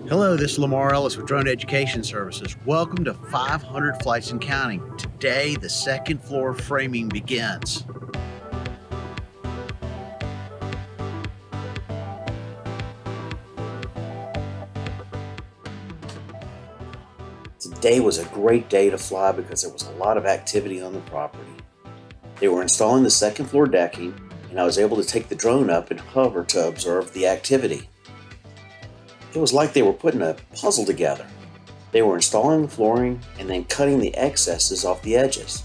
Hello, this is Lamar Ellis with Drone Education Services. Welcome to 500 Flights and Counting. Today, the second floor framing begins. Today was a great day to fly because there was a lot of activity on the property. They were installing the second floor decking, and I was able to take the drone up and hover to observe the activity. It was like they were putting a puzzle together. They were installing the flooring and then cutting the excesses off the edges.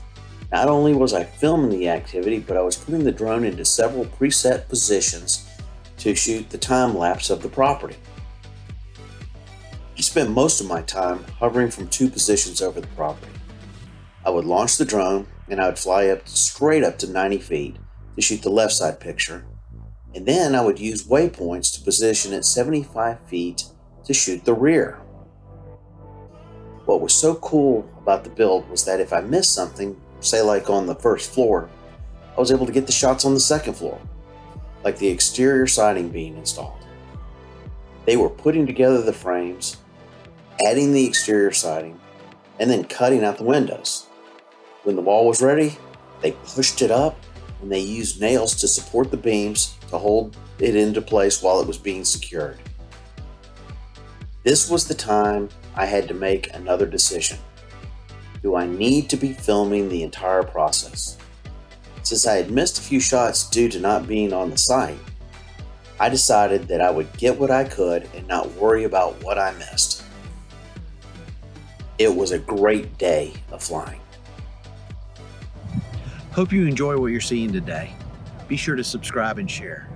Not only was I filming the activity, but I was putting the drone into several preset positions to shoot the time lapse of the property. I spent most of my time hovering from two positions over the property. I would launch the drone and I would fly straight up to 90 feet to shoot the left side picture. And then I would use waypoints to position at 75 feet to shoot the rear. What was so cool about the build was that if I missed something, say like on the first floor, I was able to get the shots on the second floor, like the exterior siding being installed. They were putting together the frames, adding the exterior siding, and then cutting out the windows. When the wall was ready, they pushed it up and they used nails to support the beams to hold it into place while it was being secured. This was the time I had to make another decision. Do I need to be filming the entire process? Since I had missed a few shots due to not being on the site, I decided that I would get what I could and not worry about what I missed. It was a great day of flying. Hope you enjoy what you're seeing today. Be sure to subscribe and share.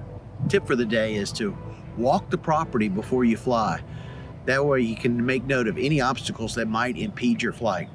Tip for the day is to walk the property before you fly. That way you can make note of any obstacles that might impede your flight.